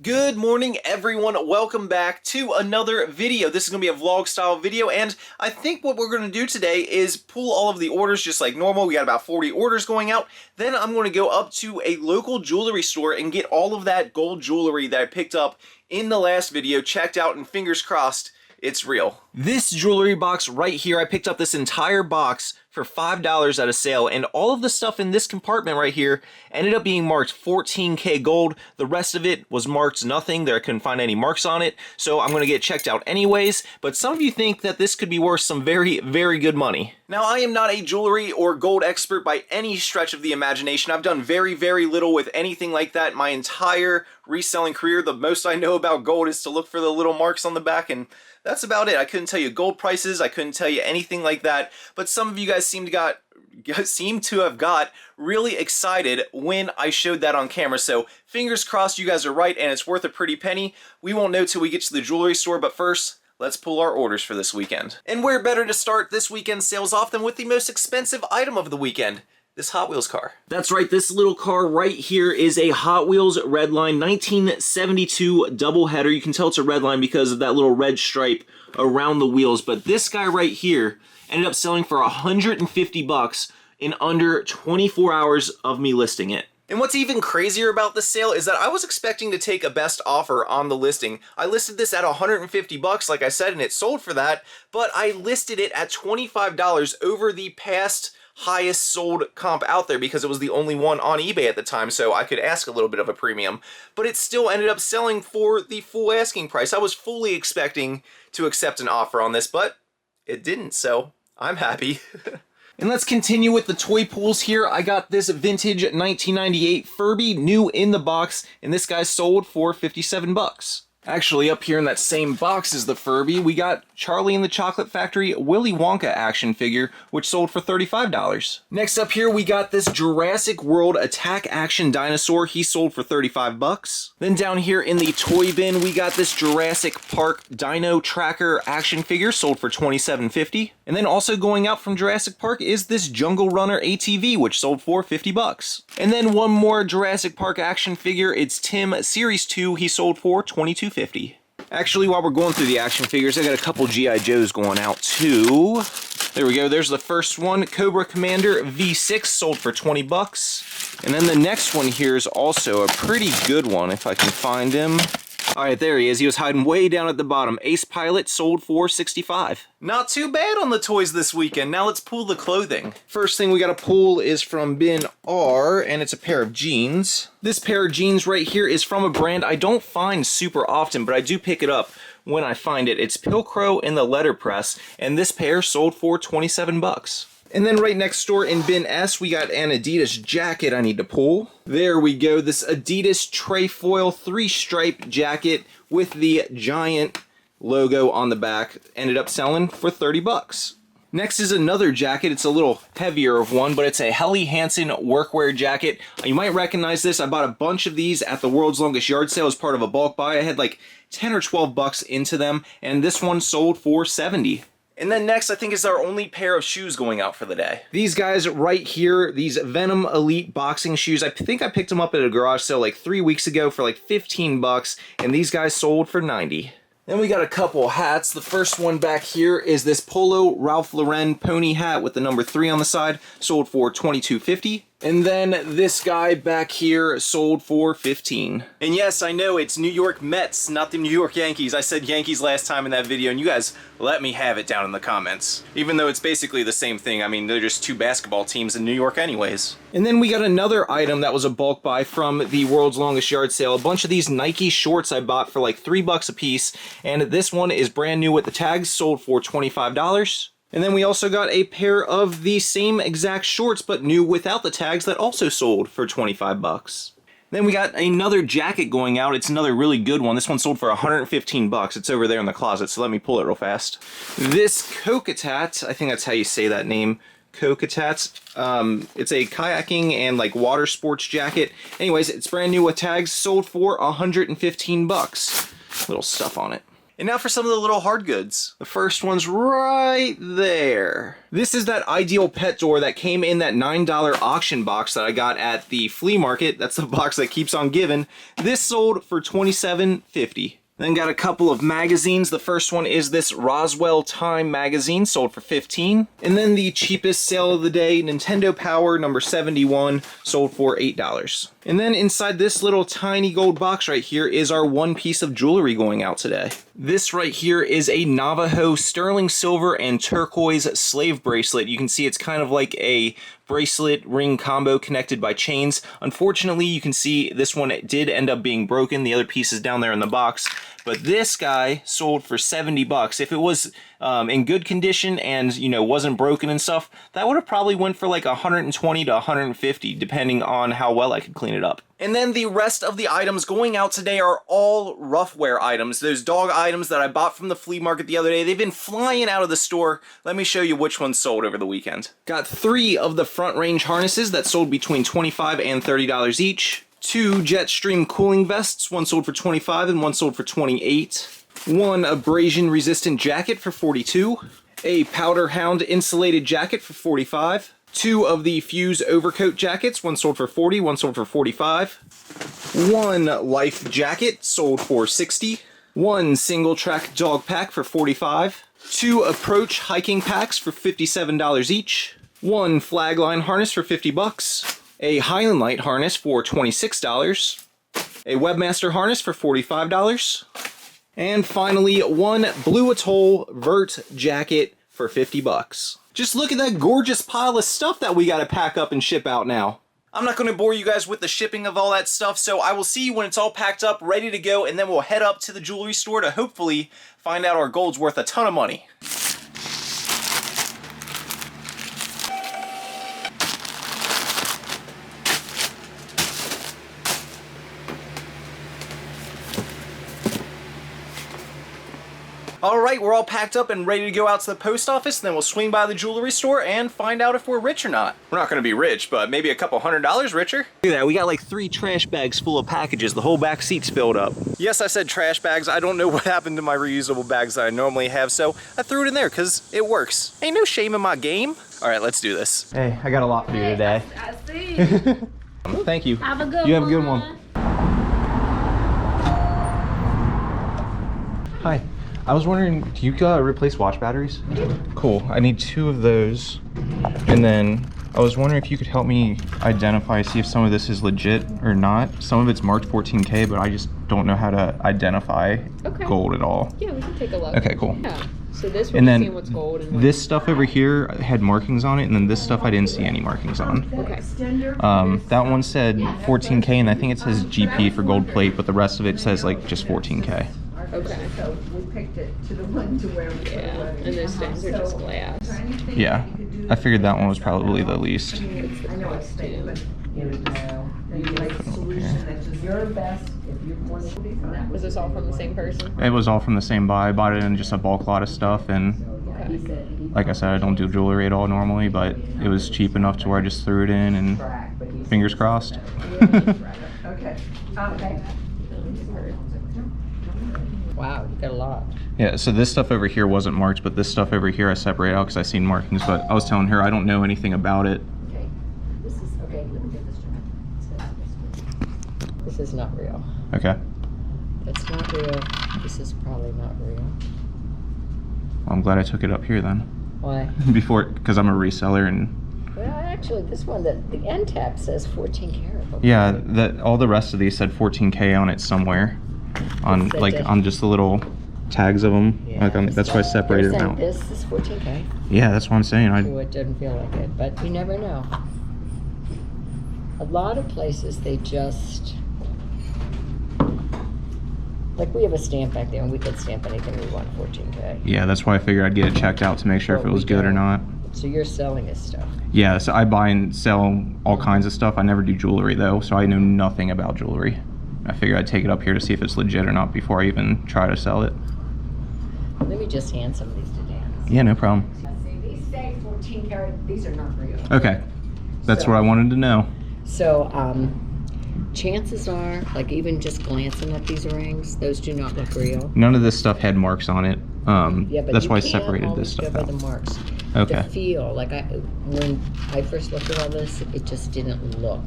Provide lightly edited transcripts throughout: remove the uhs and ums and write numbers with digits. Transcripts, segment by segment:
Good morning, everyone. Welcome back to another video. This is going to be a vlog style video, and I think what we're going to do today is pull all of the orders just like normal. We got about 40 orders going out. Then I'm going to go up to a local jewelry store and get all of that gold jewelry that I picked up in the last video checked out, and fingers crossed it's real. This jewelry box right here, I picked up this entire box for $5 at a sale, and all of the stuff in this compartment right here ended up being marked 14K gold. The rest of it was marked nothing. There I couldn't find any marks on it, so I'm going to get checked out anyways, but some of you think that this could be worth some very, very good money. Now, I am not a jewelry or gold expert by any stretch of the imagination. I've done very, very little with anything like that my entire reselling career. The most I know about gold is to look for the little marks on the back, and that's about it. I couldn't tell you gold prices, I couldn't tell you anything like that, but some of you guys seem to have got really excited when I showed that on camera, so fingers crossed you guys are right and it's worth a pretty penny. We won't know till we get to the jewelry store, but first, let's pull our orders for this weekend. And where better to start this weekend's sales off than with the most expensive item of the weekend? This Hot Wheels car. That's right, this little car right here is a Hot Wheels Redline 1972 doubleheader. You can tell it's a Redline because of that little red stripe around the wheels, but this guy right here ended up selling for 150 bucks in under 24 hours of me listing it. And what's even crazier about this sale is that I was expecting to take a best offer on the listing. I listed this at 150 bucks, like I said, and it sold for that, but I listed it at $25 over the past highest sold comp out there because it was the only one on eBay at the time, so I could ask a little bit of a premium. But it still ended up selling for the full asking price. I was fully expecting to accept an offer on this, but it didn't, so I'm happy. And let's continue with the toy pools here. I got this vintage 1998 Furby, new in the box, and this guy sold for 57 bucks. Actually, up here in that same box as the Furby, we got Charlie and the Chocolate Factory Willy Wonka action figure, which sold for $35. Next up here, we got this Jurassic World Attack Action Dinosaur. He sold for 35 bucks. Then down here in the toy bin, we got this Jurassic Park Dino Tracker action figure, sold for $27.50. And then also going out from Jurassic Park is this Jungle Runner ATV, which sold for 50 bucks. And then one more Jurassic Park action figure, it's Tim Series 2, he sold for $22.50. Actually, while we're going through the action figures, I got a couple G.I. Joes going out too. There we go, there's the first one, Cobra Commander V6, sold for 20 bucks. And then the next one here is also a pretty good one, if I can find him. Alright, there he is. He was hiding way down at the bottom. Ace Pilot sold for 65. Not too bad on the toys this weekend. Now let's pull the clothing. First thing we gotta pull is from bin R, and it's a pair of jeans. This pair of jeans right here is from a brand I don't find super often, but I do pick it up when I find it. It's Pilcrow in the letterpress, and this pair sold for 27 bucks. And then right next door in bin S, we got an Adidas jacket I need to pull. There we go, this Adidas Trefoil 3-stripe jacket with the giant logo on the back ended up selling for 30 bucks. Next is another jacket. It's a little heavier of one, but it's a Helly Hansen workwear jacket. You might recognize this. I bought a bunch of these at the World's Longest Yard Sale as part of a bulk buy. I had like 10 or 12 bucks into them, and this one sold for 70. And then next, I think, is our only pair of shoes going out for the day. These guys right here, these Venom Elite boxing shoes, I think I picked them up at a garage sale like 3 weeks ago for like 15 bucks, and these guys sold for 90. Then we got a couple hats. The first one back here is this Polo Ralph Lauren pony hat with the number 3 on the side, sold for $22.50. And then this guy back here sold for $15. And yes, I know it's New York Mets, not the New York Yankees. I said Yankees last time in that video, and you guys let me have it down in the comments. Even though it's basically the same thing. I mean, they're just two basketball teams in New York anyways. And then we got another item that was a bulk buy from the World's Longest Yard Sale. A bunch of these Nike shorts I bought for like 3 bucks a piece. And this one is brand new with the tags, sold for $25. And then we also got a pair of the same exact shorts, but new without the tags, that also sold for 25 bucks. Then we got another jacket going out. It's another really good one. This one sold for 115 bucks. It's over there in the closet, so let me pull it real fast. This Kokatat, I think that's how you say that name, Kokatat. It's a kayaking and like water sports jacket. Anyways, it's brand new with tags, sold for 115 bucks. Little stuff on it. And now for some of the little hard goods. The first one's right there. This is that Ideal Pet door that came in that $9 auction box that I got at the flea market. That's the box that keeps on giving. This sold for $27.50. Then got a couple of magazines. The first one is this Roswell Time magazine, sold for $15. And then the cheapest sale of the day, Nintendo Power number 71, sold for $8. And then inside this little tiny gold box right here is our one piece of jewelry going out today. This right here is a Navajo sterling silver and turquoise slave bracelet. You can see it's kind of like a bracelet ring combo connected by chains. Unfortunately, you can see this one did end up being broken. The other piece is down there in the box. But this guy sold for 70 bucks. If it was in good condition and, you know, wasn't broken and stuff, that would have probably went for like 120 to 150, depending on how well I could clean it up. And then the rest of the items going out today are all roughwear items. Those dog items that I bought from the flea market the other day, they've been flying out of the store. Let me show you which ones sold over the weekend. Got 3 of the front range harnesses that sold between $25 and $30 each. 2 Jetstream cooling vests, one sold for $25 and one sold for $28. 1 abrasion resistant jacket for $42. A Powder Hound insulated jacket for $45. 2 of the Fuse overcoat jackets, one sold for $40, one sold for $45. 1 Life jacket sold for $60. 1 single track dog pack for $45. 2 Approach hiking packs for $57 each. 1 Flagline harness for 50 bucks. A Highland Light harness for $26, a Webmaster harness for $45, and finally 1 Blue Atoll Vert jacket for 50 bucks. Just look at that gorgeous pile of stuff that we gotta pack up and ship out now. I'm not gonna bore you guys with the shipping of all that stuff, so I will see you when it's all packed up, ready to go, and then we'll head up to the jewelry store to hopefully find out our gold's worth a ton of money. Alright, we're all packed up and ready to go out to the post office, and then we'll swing by the jewelry store and find out if we're rich or not. We're not going to be rich, but maybe a couple $100 richer. Look at that, we got like 3 trash bags full of packages. The whole back seat's filled up. Yes, I said trash bags. I don't know what happened to my reusable bags that I normally have, so I threw it in there because it works. Ain't no shame in my game. Alright, let's do this. Hey, I got a lot for you today. I see. Thank you. Have a good one. You have a good one. Hi. I was wondering, do you replace watch batteries? Cool. I need 2 of those. And then I was wondering if you could help me identify, see if some of this is legit or not. Some of it's marked 14K, but I just don't know how to identify gold at all. Yeah, we can take a look. Okay, cool. Yeah. So this we're seeing what's gold and this stuff over here had markings on it, and then this stuff I didn't see any markings on. Okay. That one said 14K, and I think it says GP for gold plate, but the rest of it says like just 14K. Okay. So we picked it to the one to where we And those things are just glass. Yeah, I figured that one was probably the least. I know it's big, but you like a solution that's just your best if you want to. Was this all from the same person? It was all from the same buy. I bought it in just a bulk lot of stuff, and like I said, I don't do jewelry at all normally, but it was cheap enough to where I just threw it in, and fingers crossed. Okay. Okay. Wow, you got a lot. Yeah, so this stuff over here wasn't marked, but this stuff over here I separate out because I seen markings, but I was telling her I don't know anything about it. Okay. This is okay. Let me get this straight. This is not real. Okay. That's not real. This is probably not real. Well, I'm glad I took it up here then. Why? Because I'm a reseller and... Well, actually, this one, the end tab says 14 karat. Okay. Yeah, all the rest of these said 14K on it somewhere. On on just the little tags of them. Yeah, That's why I separated them out. This is 14K. Yeah, that's what I'm saying. It doesn't feel like it, but you never know. A lot of places they just, like we have a stamp back there and we could stamp anything we want 14K. Yeah, that's why I figured I'd get it checked out to make sure if it was good or not. So you're selling this stuff? Yeah, so I buy and sell all kinds of stuff. I never do jewelry though, so I know nothing about jewelry. I figured I'd take it up here to see if it's legit or not before I even try to sell it. Let me just hand some of these to Dan. Yeah, no problem. These say 14 karat. These are not real. Okay, that's what I wanted to know. So Chances are, like even just glancing at these rings, those do not look real. None of this stuff had marks on it. Yeah, but That's you why I can't separated always this stuff go by out. the marks. Okay. The feel, like when I first looked at all this, it just didn't look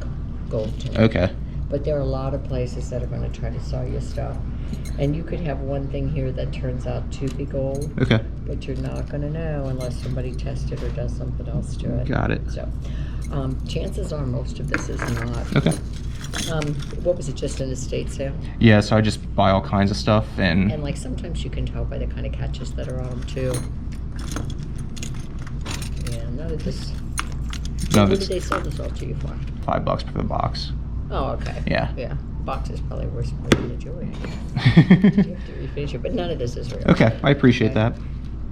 gold to me. Okay. But there are a lot of places that are going to try to sell you stuff. And you could have one thing here that turns out to be gold. Okay. But you're not going to know unless somebody tests it or does something else to it. Got it. So, chances are most of this is not. Okay. What was it, just an estate sale? Yeah, so I just buy all kinds of stuff and And like sometimes you can tell by the kind of catches that are on them too. Yeah, none of this. no, What did that's they sell this all to you for? $5 for the box. Oh, okay. Yeah. Yeah. Box is probably worth more than the jewelry. You have to refinish it, but none of this is real. Okay, I appreciate that.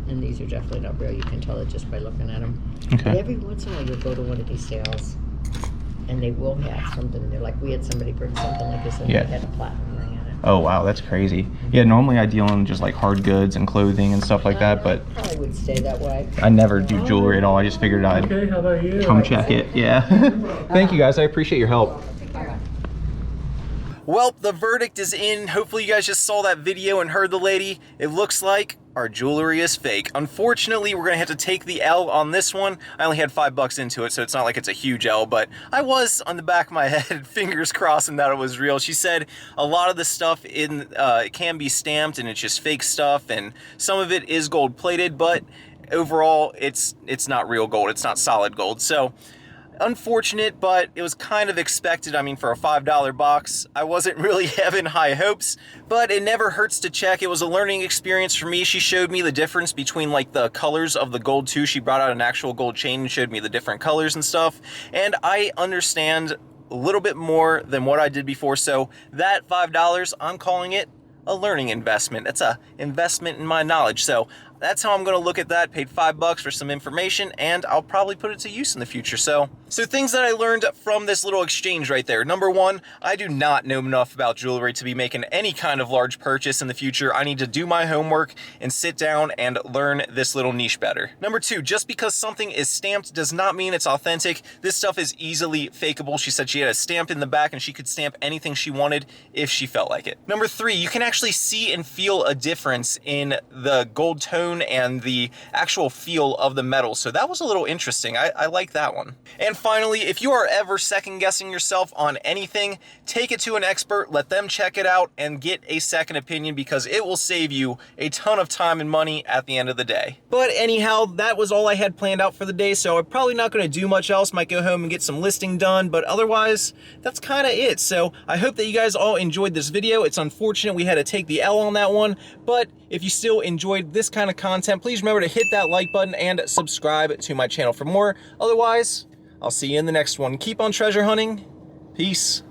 And these are definitely not real. You can tell it just by looking at them. But Okay. every once in a while, you'll go to one of these sales, and they will have something. They're like, we had somebody bring something like this, and Yeah. they had a platinum ring in it. Oh wow, that's crazy. Yeah, normally I deal in just like hard goods and clothing and stuff like that, but I probably would stay that way. I never do jewelry at all. I just figured I'd Okay, how about you? come check it. Yeah. Thank you guys. I appreciate your help. Well, the verdict is in. Hopefully you guys just saw that video and heard the lady. It looks like our jewelry is fake. Unfortunately, we're gonna have to take the L on this one. I only had $5 into it, so it's not like it's a huge L, but I was on the back of my head, fingers crossing that it was real. She said a lot of the stuff in it can be stamped and it's just fake stuff, and some of it is gold plated, but overall it's not real gold. It's not solid gold. So unfortunate, but it was kind of expected. I mean, for a $5 box, I wasn't really having high hopes, but it never hurts to check. It was a learning experience for me. She showed me the difference between like the colors of the gold too. She brought out an actual gold chain and showed me the different colors and stuff, and I understand a little bit more than what I did before. So that $5, I'm calling it a learning investment. It's a investment in my knowledge. So that's how I'm going to look at that. Paid $5 for some information, and I'll probably put it to use in the future. So things that I learned from this little exchange right there. Number one, I do not know enough about jewelry to be making any kind of large purchase in the future. I need to do my homework and sit down and learn this little niche better. Number two, just because something is stamped does not mean it's authentic. This stuff is easily fakeable. She said she had a stamp in the back and she could stamp anything she wanted if she felt like it. Number three, you can actually see and feel a difference in the gold tone and the actual feel of the metal. So that was a little interesting. I like that one. And finally, if you are ever second guessing yourself on anything, take it to an expert, let them check it out and get a second opinion, because it will save you a ton of time and money at the end of the day. But anyhow, that was all I had planned out for the day. So I'm probably not going to do much else. Might go home and get some listing done, but otherwise that's kind of it. So I hope that you guys all enjoyed this video. It's unfortunate we had to take the L on that one, but if you still enjoyed this kind of content, please remember to hit that like button and subscribe to my channel for more. Otherwise, I'll see you in the next one. Keep on treasure hunting. Peace.